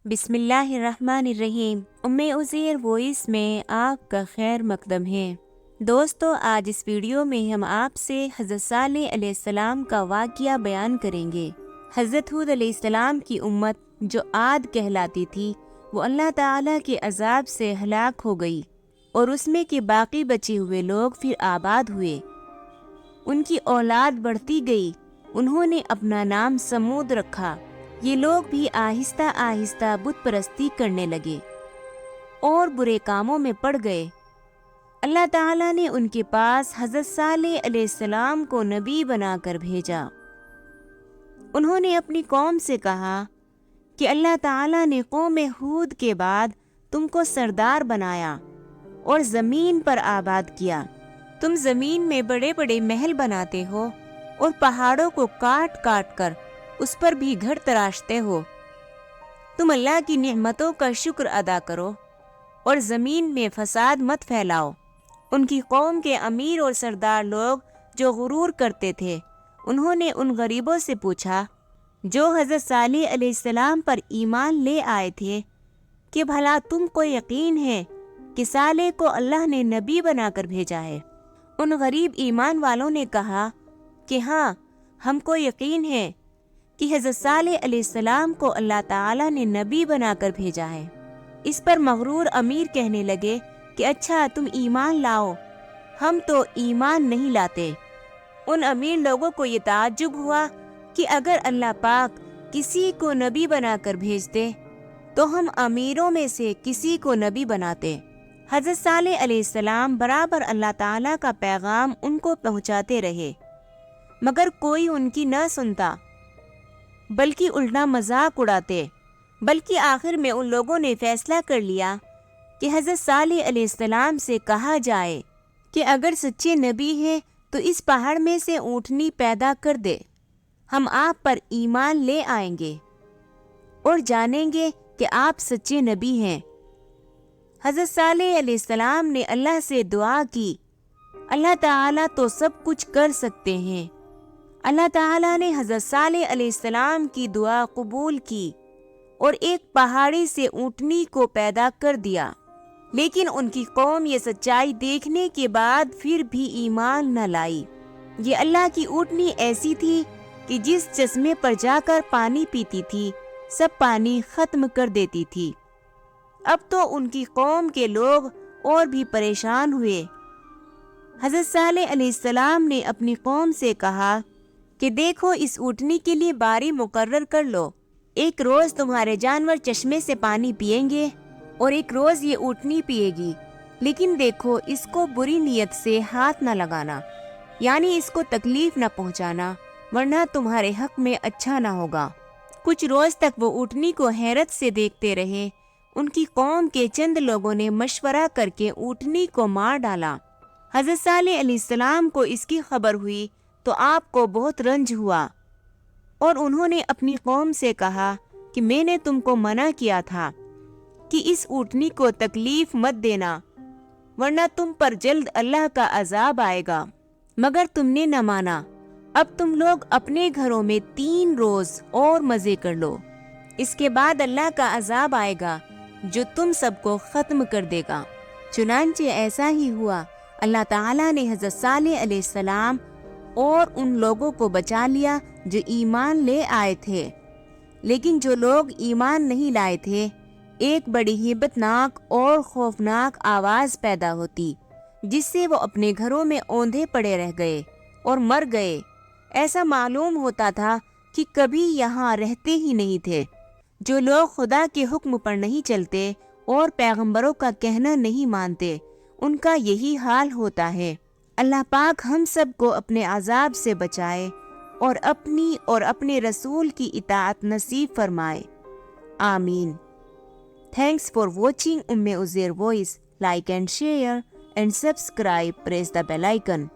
बिस्मिल्लाहिर्रहमानिर्रहीम। उम्मे उज़ैर वॉइस में आपका खैर मकदम है। दोस्तों, आज इस वीडियो में हम आपसे हज़रत सालेह अलैहिस्सलाम का वाक़या बयान करेंगे। हज़रत हूद अलैहिस्सलाम की उम्मत जो आद कहलाती थी, वो अल्लाह ताला के अज़ाब से हलाक हो गई और उसमें के बाकी बचे हुए लोग फिर आबाद हुए। उनकी औलाद बढ़ती गई। उन्होंने अपना नाम समूद रखा। ये लोग भी आहिस्ता आहिस्ता बुत परस्ती करने लगे और बुरे कामों में पड़ गए। अल्लाह ताला ने उनके पास हज़रत सालेह अलैहिस्सलाम को नबी बनाकर भेजा। उन्होंने अपनी कौम से कहा कि अल्लाह ताला ने कौम हूद के बाद तुमको सरदार बनाया और ज़मीन पर आबाद किया। तुम ज़मीन में बड़े बड़े महल बनाते हो और पहाड़ों को काट काट कर उस पर भी घर तराशते हो। तुम अल्लाह की नेमतों का शुक्र अदा करो और ज़मीन में फसाद मत फैलाओ। उनकी कौम के अमीर और सरदार लोग जो गुरूर करते थे, उन्होंने उन गरीबों से पूछा जो हज़रत सालेह अलैहिस्सलाम पर ईमान ले आए थे कि भला तुमको यकीन है कि सालेह को अल्लाह ने नबी बनाकर भेजा है। उन गरीब ईमान वालों ने कहा कि हाँ, हमको यकीन है कि हज़रत सालेह अलैहिस्सलाम को अल्लाह ताला ने नबी बनाकर भेजा है। इस पर मगरूर अमीर कहने लगे कि अच्छा, तुम ईमान लाओ, हम तो ईमान नहीं लाते। उन अमीर लोगों को ये ताज्जुब हुआ कि अगर अल्लाह पाक किसी को नबी बनाकर भेजते तो हम अमीरों में से किसी को नबी बनाते। हज़रत सालेह अलैहिस्सलाम बराबर अल्लाह ताला का पैगाम उनको पहुँचाते रहे, मगर कोई उनकी न सुनता, बल्कि उल्टा मजाक उड़ाते। बल्कि आखिर में उन लोगों ने फैसला कर लिया कि हज़रत सालेह अलैहिस्सलाम से कहा जाए कि अगर सच्चे नबी हैं तो इस पहाड़ में से ऊँटनी पैदा कर दे, हम आप पर ईमान ले आएंगे और जानेंगे कि आप सच्चे नबी हैं। हज़रत सालेह अलैहिस्सलाम ने अल्लाह से दुआ की। अल्लाह ताला तो सब कुछ कर सकते हैं। अल्लाह ताला ने हज़रत सालेह अलैहिस्सलाम की दुआ कबूल की और एक पहाड़ी से ऊँटनी को पैदा कर दिया। लेकिन उनकी कौम ये सच्चाई देखने के बाद फिर भी ईमान न लाई। ये अल्लाह की ऊँटनी ऐसी थी कि जिस चश्मे पर जाकर पानी पीती थी, सब पानी खत्म कर देती थी। अब तो उनकी कौम के लोग और भी परेशान हुए। हज़रत सालेह अलैहिस्सलाम ने अपनी कौम से कहा कि देखो, इस ऊँटनी के लिए बारी मुकर्रर कर लो। एक रोज़ तुम्हारे जानवर चश्मे से पानी पिएंगे और एक रोज़ ये ऊँटनी पिएगी। लेकिन देखो, इसको बुरी नीयत से हाथ न लगाना, यानी इसको तकलीफ न पहुँचाना, वरना तुम्हारे हक में अच्छा न होगा। कुछ रोज़ तक वो ऊँटनी को हैरत से देखते रहे। उनकी कौम के चंद लोगों ने मशवरा करके ऊँटनी को मार डाला। हज़रत सालेह अलैहिस्सलाम को इसकी खबर हुई तो आपको बहुत रंज हुआ और उन्होंने अपनी कौम से कहा कि मैंने तुमको मना किया था कि इस ऊँटनी को तकलीफ मत देना, वरना तुम पर जल्द अल्लाह का अजाब आएगा, मगर तुमने न माना। अब तुम लोग अपने घरों में 3 रोज़ और मज़े कर लो, इसके बाद अल्लाह का अजाब आएगा जो तुम सबको ख़त्म कर देगा। चुनांचे ऐसा ही हुआ। अल्लाह ताला ने हज़रत सालेह अलैहिस्सलाम और उन लोगों को बचा लिया जो ईमान ले आए थे। लेकिन जो लोग ईमान नहीं लाए थे, एक बड़ी हिब्बतनाक और खौफनाक आवाज़ पैदा होती, जिससे वो अपने घरों में औंधे पड़े रह गए और मर गए। ऐसा मालूम होता था कि कभी यहाँ रहते ही नहीं थे। जो लोग खुदा के हुक्म पर नहीं चलते और पैगंबरों का कहना नहीं मानते, उनका यही हाल होता है। अल्लाह पाक हम सब को अपने अजाब से बचाए और अपनी और अपने रसूल की इताअत नसीब फरमाए। आमीन। Thanks for watching Umme Uzair voice. Like and share and subscribe. Press the bell icon.